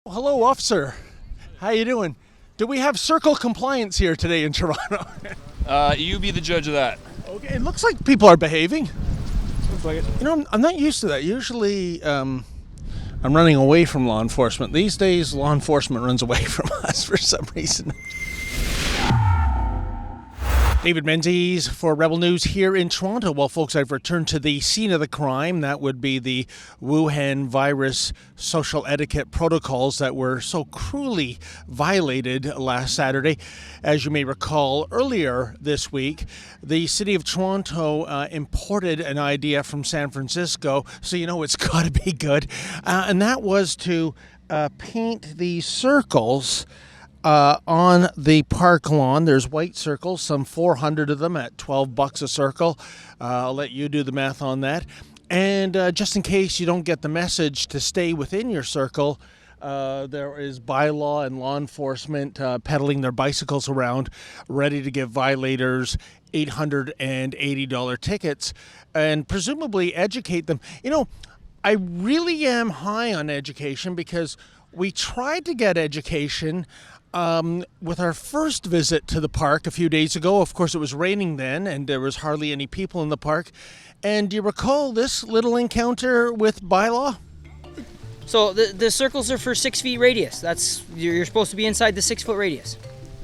Hello, officer. How you doing? Do we have circle compliance here today in Toronto? You be the judge of that. Okay, it looks like people are behaving. Looks like it. You know, I'm not used to that. Usually, I'm running away from law enforcement. These days, law enforcement runs away from us for some reason. David Menzies for Rebel News here in Toronto. Well, folks, I've returned to the scene of the crime. That would be the Wuhan virus social etiquette protocols that were so cruelly violated last Saturday. As you may recall, earlier this week, the city of Toronto imported an idea from San Francisco, so you know it's got to be good. And that was to paint the circles on the park lawn. There's white circles, some 400 of them at $12 a circle. I'll let you do the math on that. And just in case you don't get the message to stay within your circle, there is bylaw and law enforcement pedaling their bicycles around, ready to give violators $880 tickets and presumably educate them. You know, I really am high on education because we tried to get education with our first visit to the park a few days ago. Of course, it was raining then, and there was hardly any people in the park. And do you recall this little encounter with bylaw? So the circles are for 6 feet radius. You're supposed to be inside the 6 foot radius.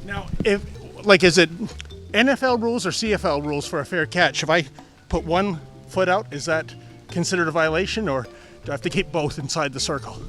Now, is it NFL rules or CFL rules for a fair catch? If I put 1 foot out, is that considered a violation, or do I have to keep both inside the circle?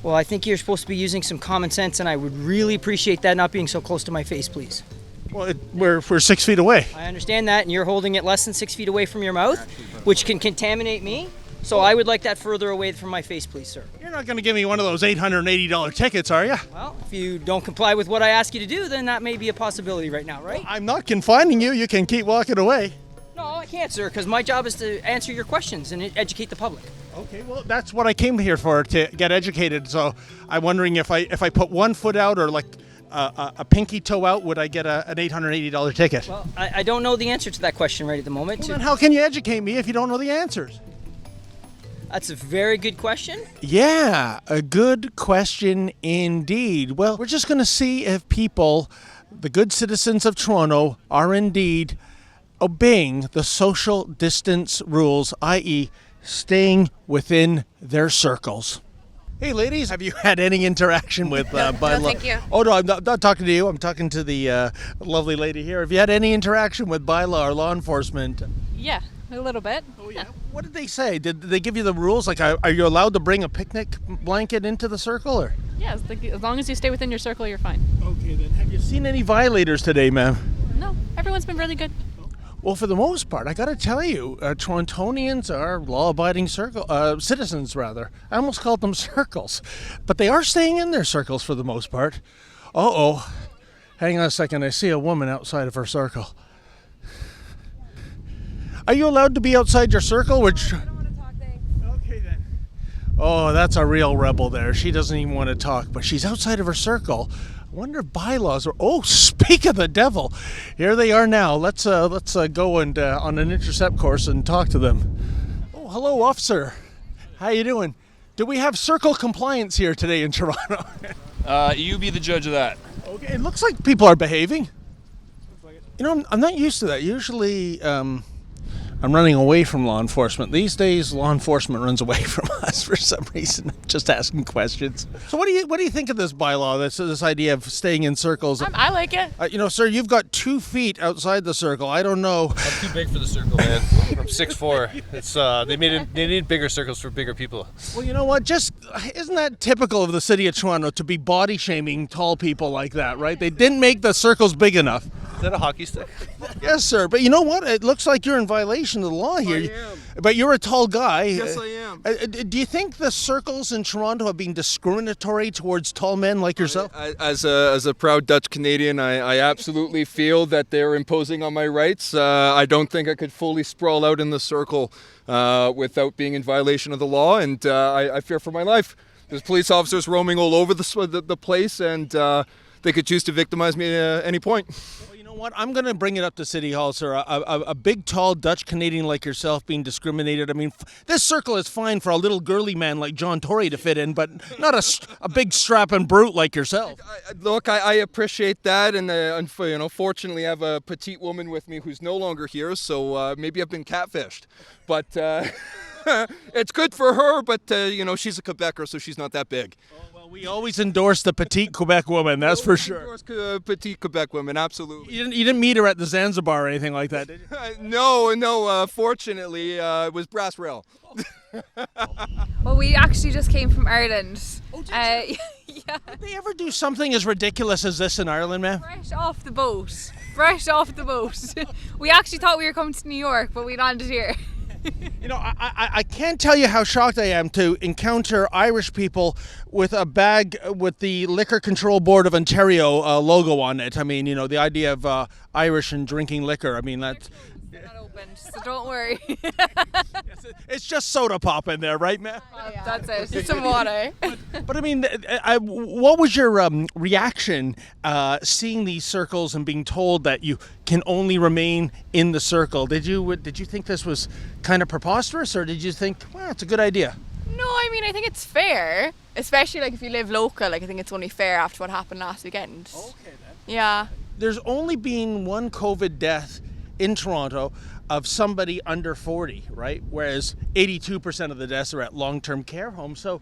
Well, I think you're supposed to be using some common sense, and I would really appreciate that not being so close to my face, please. Well, we're 6 feet away. I understand that, and you're holding it less than 6 feet away from your mouth, which can contaminate me. So I would like that further away from my face, please, sir. You're not going to give me one of those $880 tickets, are you? Well, if you don't comply with what I ask you to do, then that may be a possibility right now, right? Well, I'm not confining you. You can keep walking away. No, I can't, sir, because my job is to answer your questions and educate the public. Okay, well, that's what I came here for, to get educated. So I'm wondering if I put 1 foot out or like a pinky toe out, would I get an $880 ticket? Well, I don't know the answer to that question right at the moment. Well, then how can you educate me if you don't know the answers? That's a very good question. Yeah, a good question indeed. Well, we're just going to see if people, the good citizens of Toronto, are indeed obeying the social distance rules, i.e., staying within their circles. Hey, ladies, have you had any interaction with bylaw? No, thank you. Oh, no, I'm not talking to you. I'm talking to the lovely lady here. Have you had any interaction with bylaw or law enforcement? Yeah, a little bit. Oh, yeah. What did they say? Did they give you the rules? Like, are you allowed to bring a picnic blanket into the circle? Or? Yeah, as long as you stay within your circle, you're fine. Okay, then. Have you seen any violators today, ma'am? No, everyone's been really good. Well, for the most part, I got to tell you, Torontonians are law-abiding citizens, rather. I almost called them circles. But they are staying in their circles for the most part. Uh-oh. Hang on a second. I see a woman outside of her circle. Are you allowed to be outside your circle? I don't want to talk, thanks. Okay, then. Oh, that's a real rebel there. She doesn't even want to talk, but she's outside of her circle. I wonder if bylaws are... Oh, speak of the devil. Here they are now. Let's go and on an intercept course and talk to them. Oh, hello, officer. How you doing? Do we have circle compliance here today in Toronto? You be the judge of that. Okay, it looks like people are behaving. You know, I'm not used to that. Usually, I'm running away from law enforcement. These days, law enforcement runs away from us for some reason. Just asking questions. So, what do you think of this bylaw? This idea of staying in circles. I like it. Sir, you've got 2 feet outside the circle. I don't know. I'm too big for the circle, man. I'm 6'4". It's they need bigger circles for bigger people. Well, you know what? Isn't that typical of the city of Toronto to be body shaming tall people like that, right? They didn't make the circles big enough. Is that a hockey stick? Yes, sir. But you know what? It looks like you're in violation of the law here. I am. But you're a tall guy. Yes, I am. Do you think the circles in Toronto have been discriminatory towards tall men like yourself? As a proud Dutch Canadian, I absolutely feel that they're imposing on my rights. I don't think I could fully sprawl out in the circle without being in violation of the law, and I fear for my life. There's police officers roaming all over the place, and they could choose to victimize me at any point. Well, know what? I'm going to bring it up to City Hall, sir. A big, tall Dutch Canadian like yourself being discriminated. I mean, this circle is fine for a little girly man like John Tory to fit in, but not a big strapping brute like yourself. Look, I appreciate that, and fortunately, I have a petite woman with me who's no longer here, so maybe I've been catfished. But it's good for her. But she's a Quebecer, so she's not that big. We always endorse the petite Quebec woman, that's for sure. Endorse petite Quebec women, absolutely. You didn't meet her at the Zanzibar or anything like that, did you? No. Fortunately, it was brass rail. Well, we actually just came from Ireland. Oh, did you? Yeah. Did they ever do something as ridiculous as this in Ireland, man? Fresh off the boat. We actually thought we were coming to New York, but we landed here. I can't tell you how shocked I am to encounter Irish people with a bag with the Liquor Control Board of Ontario logo on it. I mean, the idea of Irish and drinking liquor. I mean, that's... They're not opened, so don't worry. It's just soda pop in there, right, man? That's it. Just some water. But I mean, what was your reaction seeing these circles and being told that you can only remain in the circle? Did you think this was kind of preposterous, or did you think, well, it's a good idea? No, I mean, I think it's fair, especially like if you live local. Like, I think it's only fair after what happened last weekend. Okay, then. Yeah. There's only been one COVID death in Toronto of somebody under 40, right? Whereas 82% of the deaths are at long-term care homes. So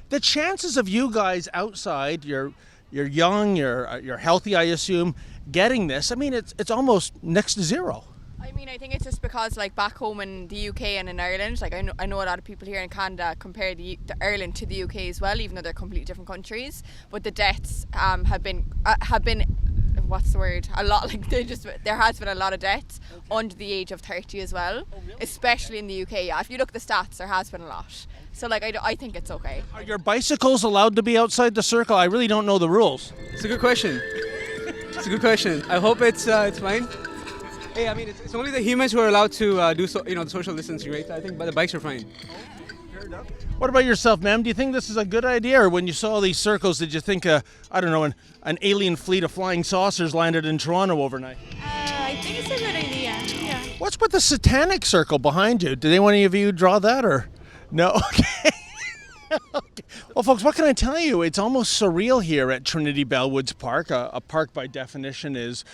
the chances of you guys outside, you're young, you're healthy, I assume, getting this, I mean, it's almost next to zero. I mean, I think it's just because, like, back home in the UK and in Ireland, like, I know a lot of people here in Canada compare the Ireland to the UK as well, even though they're completely different countries. But the deaths have been what's the word? A lot. Like, there has been a lot of deaths under the age of 30 as well, especially in the UK. Yeah, if you look at the stats, there has been a lot. So, like, I think it's okay. Are your bicycles allowed to be outside the circle? I really don't know the rules. It's a good question. I hope it's fine. Hey, I mean, it's only the humans who are allowed to do the social distancing, right? I think, but the bikes are fine. What about yourself, ma'am? Do you think this is a good idea, or when you saw these circles, did you think, I don't know, an alien fleet of flying saucers landed in Toronto overnight? I think it's a good idea. Yeah. What's with the satanic circle behind you? Did any of you draw that, or no? Okay. Okay. Well, folks, what can I tell you? It's almost surreal here at Trinity-Bellwoods Park. A park, by definition, is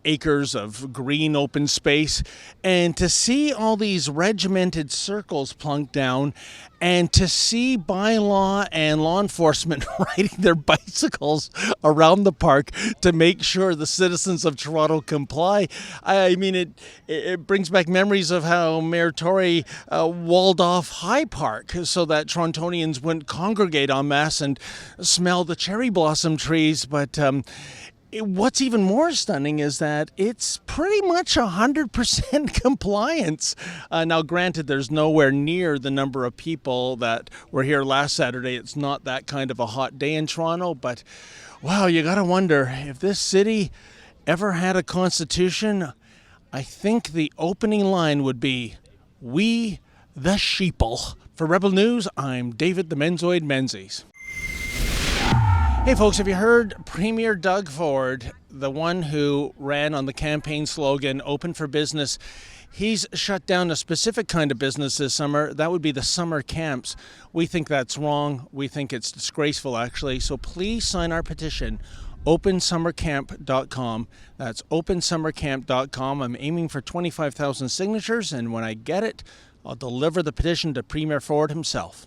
acres of green open space. And to see all these regimented circles plunked down, and to see bylaw and law enforcement riding their bicycles around the park to make sure the citizens of Toronto comply, I mean, it brings back memories of how Mayor Tory walled off High Park so that Torontonians wouldn't congregate en masse and smell the cherry blossom trees. But what's even more stunning is that it's pretty much 100% compliance. Now, granted, there's nowhere near the number of people that were here last Saturday. It's not that kind of a hot day in Toronto, but wow, you got to wonder if this city ever had a constitution. I think the opening line would be, "We the sheeple." For Rebel News, I'm David the Menzoid Menzies. Hey folks, have you heard Premier Doug Ford, the one who ran on the campaign slogan, "Open for Business"? He's shut down a specific kind of business this summer. That would be the summer camps. We think that's wrong. We think it's disgraceful, actually. So please sign our petition, opensummercamp.com. That's opensummercamp.com. I'm aiming for 25,000 signatures, and when I get it, I'll deliver the petition to Premier Ford himself.